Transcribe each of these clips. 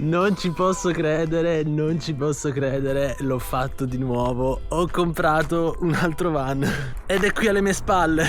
Non ci posso credere, non ci posso credere, l'ho fatto di nuovo. Ho comprato un altro van ed è qui alle mie spalle.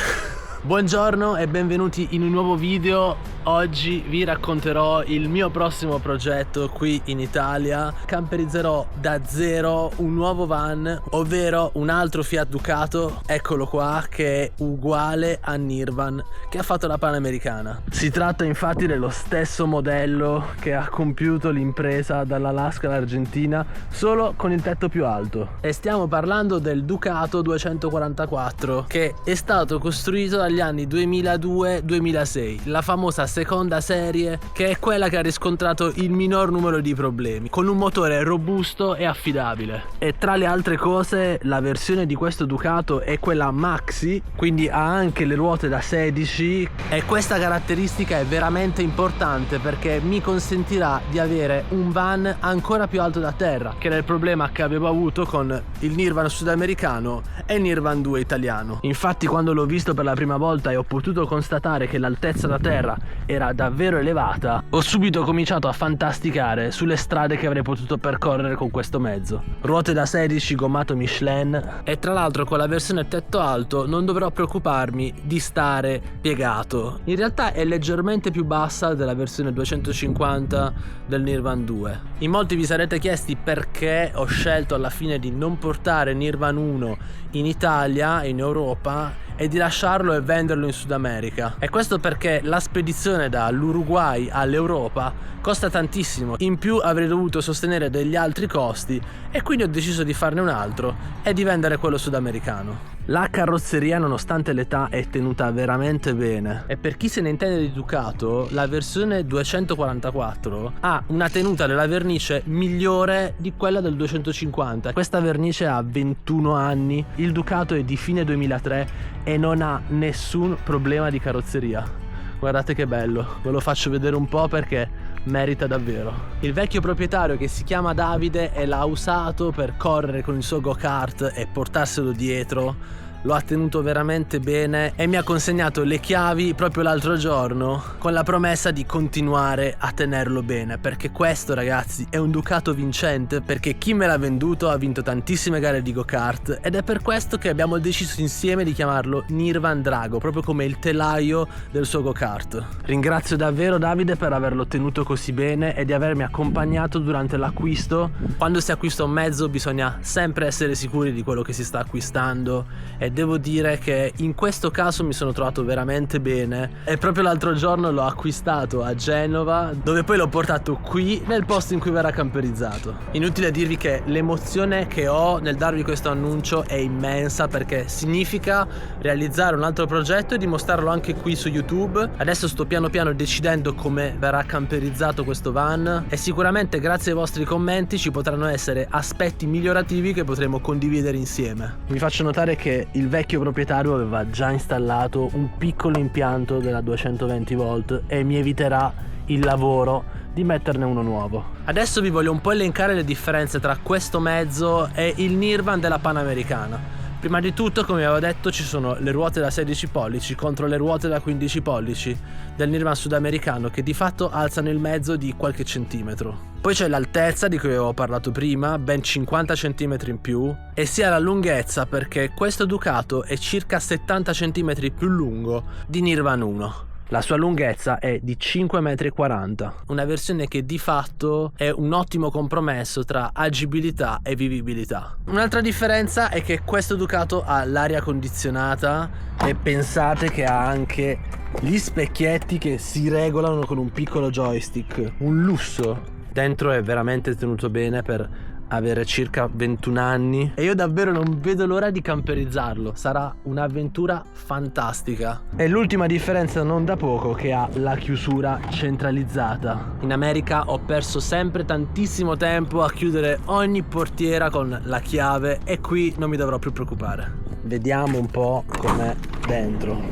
Buongiorno e benvenuti in un nuovo video. Oggi vi racconterò il mio prossimo progetto qui in Italia. Camperizzerò da zero un nuovo van, ovvero un altro Fiat Ducato, eccolo qua, che è uguale a Nirvan, che ha fatto la Panamericana. Si tratta infatti dello stesso modello che ha compiuto l'impresa dall'Alaska all'Argentina, solo con il tetto più alto. E stiamo parlando del Ducato 244, che è stato costruito dagli anni 2002-2006, la famosa seconda serie, che è quella che ha riscontrato il minor numero di problemi, con un motore robusto e affidabile. E tra le altre cose, la versione di questo Ducato è quella Maxi, quindi ha anche le ruote da 16, e questa caratteristica è veramente importante perché mi consentirà di avere un van ancora più alto da terra, che era il problema che avevo avuto con il Nirvan sudamericano e il Nirvan 2 italiano. Infatti, quando l'ho visto per la prima volta e ho potuto constatare che l'altezza da terra era davvero elevata, ho subito cominciato a fantasticare sulle strade che avrei potuto percorrere con questo mezzo. Ruote da 16, gommato Michelin, e tra l'altro con la versione tetto alto non dovrò preoccuparmi di stare piegato. In realtà è leggermente più bassa della versione 250 del Nirvan 2. In molti vi sarete chiesti perché ho scelto alla fine di non portare Nirvan 1 in Italia, in Europa, e di lasciarlo e venderlo in Sud America. E questo perché la spedizione dall'Uruguay all'Europa costa tantissimo. In più avrei dovuto sostenere degli altri costi, e quindi ho deciso di farne un altro e di vendere quello sudamericano. La carrozzeria, nonostante l'età, è tenuta veramente bene, e per chi se ne intende di Ducato, la versione 244 ha una tenuta della vernice migliore di quella del 250. Questa vernice ha 21 anni, il Ducato è di fine 2003 e non ha nessun problema di carrozzeria. Guardate che bello, ve lo faccio vedere un po' perché merita davvero. Il vecchio proprietario, che si chiama Davide e l'ha usato per correre con il suo go-kart e portarselo dietro, lo ha tenuto veramente bene e mi ha consegnato le chiavi proprio l'altro giorno con la promessa di continuare a tenerlo bene, perché questo, ragazzi, è un Ducato vincente, perché chi me l'ha venduto ha vinto tantissime gare di go-kart, ed è per questo che abbiamo deciso insieme di chiamarlo Nirvan Drago, proprio come il telaio del suo go-kart. Ringrazio davvero Davide per averlo tenuto così bene e di avermi accompagnato durante l'acquisto. Quando si acquista un mezzo bisogna sempre essere sicuri di quello che si sta acquistando, e devo dire che in questo caso mi sono trovato veramente bene, e proprio l'altro giorno l'ho acquistato a Genova, dove poi l'ho portato qui nel posto in cui verrà camperizzato. Inutile dirvi che l'emozione che ho nel darvi questo annuncio è immensa, perché significa realizzare un altro progetto e dimostrarlo anche qui su YouTube. Adesso sto piano piano decidendo come verrà camperizzato questo van, e sicuramente grazie ai vostri commenti ci potranno essere aspetti migliorativi che potremo condividere insieme. Vi faccio notare che il vecchio proprietario aveva già installato un piccolo impianto della 220 volt e mi eviterà il lavoro di metterne uno nuovo. Adesso vi voglio un po' elencare le differenze tra questo mezzo e il Nirvan della Panamericana. Prima di tutto, come avevo detto, ci sono le ruote da 16 pollici contro le ruote da 15 pollici del Nirvan sudamericano, che di fatto alzano il mezzo di qualche centimetro. Poi c'è l'altezza di cui avevo parlato prima, ben 50 cm in più, e sia la lunghezza, perché questo Ducato è circa 70 cm più lungo di Nirvan 1. La sua lunghezza è di 5,40 m, una versione che di fatto è un ottimo compromesso tra agibilità e vivibilità. Un'altra differenza è che questo Ducato ha l'aria condizionata, e pensate che ha anche gli specchietti che si regolano con un piccolo joystick, un lusso. Dentro è veramente tenuto bene per avere circa 21 anni, e io davvero non vedo l'ora di camperizzarlo. Sarà un'avventura fantastica. E l'ultima differenza, non da poco, che ha la chiusura centralizzata. In America ho perso sempre tantissimo tempo a chiudere ogni portiera con la chiave, e qui non mi dovrò più preoccupare. Vediamo un po' com'è dentro.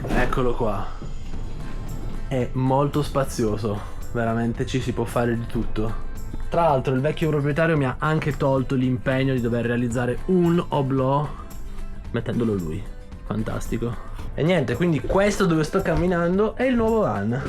Eccolo qua. È molto spazioso, veramente ci si può fare di tutto. Tra l'altro il vecchio proprietario mi ha anche tolto l'impegno di dover realizzare un oblò mettendolo lui. Fantastico. E niente, quindi questo dove sto camminando è il nuovo van.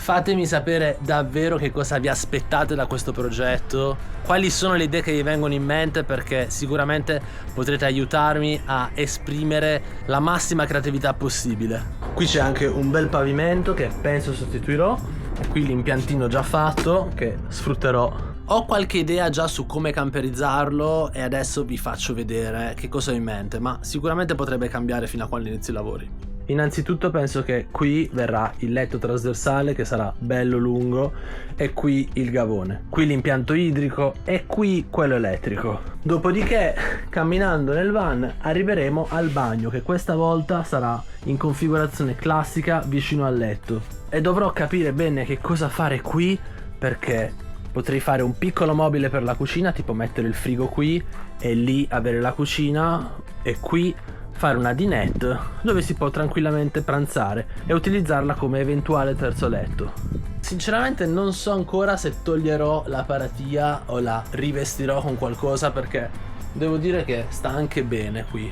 Fatemi sapere davvero che cosa vi aspettate da questo progetto, quali sono le idee che vi vengono in mente, perché sicuramente potrete aiutarmi a esprimere la massima creatività possibile. Qui c'è anche un bel pavimento che penso sostituirò, e qui l'impiantino già fatto che sfrutterò. Ho qualche idea già su come camperizzarlo e adesso vi faccio vedere che cosa ho in mente, ma sicuramente potrebbe cambiare fino a quando inizio i lavori. Innanzitutto penso che qui verrà il letto trasversale che sarà bello lungo, e qui il gavone, qui l'impianto idrico e qui quello elettrico. Dopodiché, camminando nel van, arriveremo al bagno, che questa volta sarà in configurazione classica vicino al letto, e dovrò capire bene che cosa fare qui, perché potrei fare un piccolo mobile per la cucina, tipo mettere il frigo qui e lì avere la cucina, e qui fare una dinette dove si può tranquillamente pranzare e utilizzarla come eventuale terzo letto. Sinceramente non so ancora se toglierò la paratia o la rivestirò con qualcosa, perché devo dire che sta anche bene qui.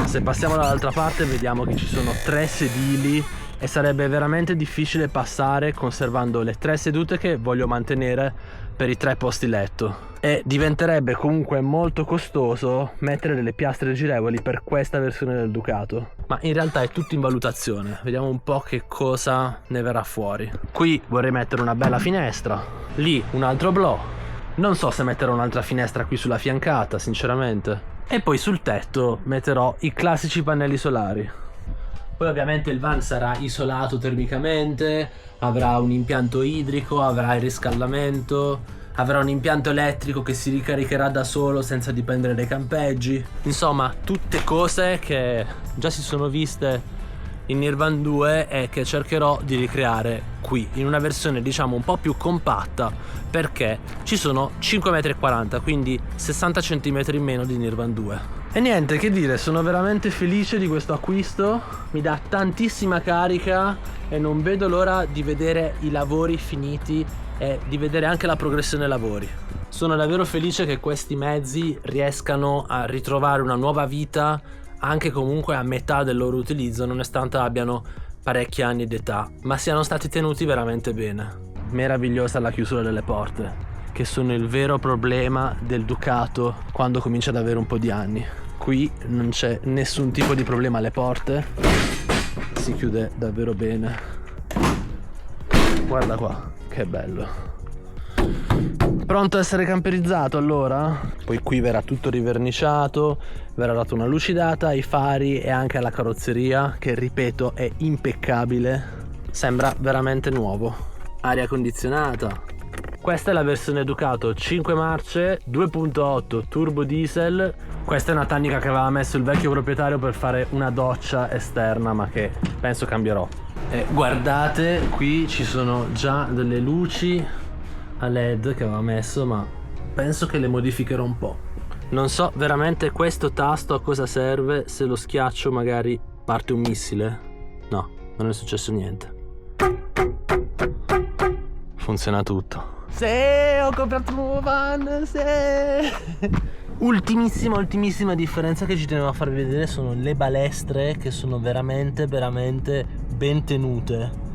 Se passiamo dall'altra parte vediamo che ci sono 3 sedili e sarebbe veramente difficile passare conservando le 3 sedute che voglio mantenere per i 3 posti letto, e diventerebbe comunque molto costoso mettere delle piastre girevoli per questa versione del Ducato, ma in realtà è tutto in valutazione. Vediamo un po' che cosa ne verrà fuori. Qui vorrei mettere una bella finestra, lì un altro blò, non so se metterò un'altra finestra qui sulla fiancata sinceramente, e poi sul tetto metterò i classici pannelli solari. Poi ovviamente il van sarà isolato termicamente, avrà un impianto idrico, avrà il riscaldamento, avrà un impianto elettrico che si ricaricherà da solo senza dipendere dai campeggi. Insomma, tutte cose che già si sono viste in Nirvan 2 e che cercherò di ricreare qui, in una versione diciamo un po' più compatta, perché ci sono 5,40 m, quindi 60 cm in meno di Nirvan 2. E niente, che dire, sono veramente felice di questo acquisto, mi dà tantissima carica e non vedo l'ora di vedere i lavori finiti e di vedere anche la progressione lavori. Sono davvero felice che questi mezzi riescano a ritrovare una nuova vita anche comunque a metà del loro utilizzo, nonostante abbiano parecchi anni d'età, ma siano stati tenuti veramente bene. Meravigliosa la chiusura delle porte, che sono il vero problema del Ducato quando comincia ad avere un po' di anni. Qui non c'è nessun tipo di problema alle porte, si chiude davvero bene. Guarda qua, che bello. Pronto a essere camperizzato allora? Poi qui verrà tutto riverniciato, verrà data una lucidata ai fari e anche alla carrozzeria, che ripeto è impeccabile, sembra veramente nuovo. Aria condizionata. Questa è la versione Ducato 5 marce 2.8 turbo diesel. Questa è una tecnica che aveva messo il vecchio proprietario per fare una doccia esterna, ma che penso cambierò. E guardate, qui ci sono già delle luci a LED che aveva messo, ma penso che le modificherò un po'. Non so veramente questo tasto a cosa serve, se lo schiaccio magari parte un missile. No, non è successo niente. Funziona tutto. Sì, ho comprato un nuovo van, sì. Ultimissima differenza che ci tenevo a farvi vedere sono le balestre, che sono veramente ben tenute.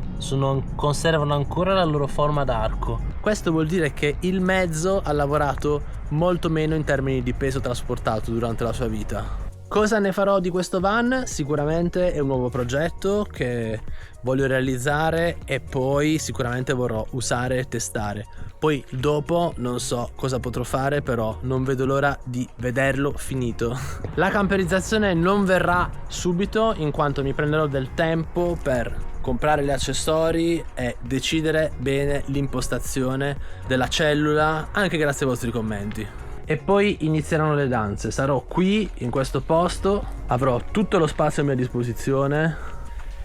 Conservano ancora la loro forma d'arco. Questo vuol dire che il mezzo ha lavorato molto meno in termini di peso trasportato durante la sua vita. Cosa ne farò di questo van? Sicuramente è un nuovo progetto che voglio realizzare e poi sicuramente vorrò usare e testare. Poi dopo non so cosa potrò fare, però non vedo l'ora di vederlo finito. La camperizzazione non verrà subito, in quanto mi prenderò del tempo per comprare gli accessori e decidere bene l'impostazione della cellula, anche grazie ai vostri commenti. E poi inizieranno le danze. Sarò qui in questo posto, avrò tutto lo spazio a mia disposizione.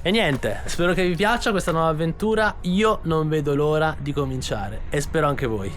E niente, spero che vi piaccia questa nuova avventura. Io non vedo l'ora di cominciare e spero anche voi.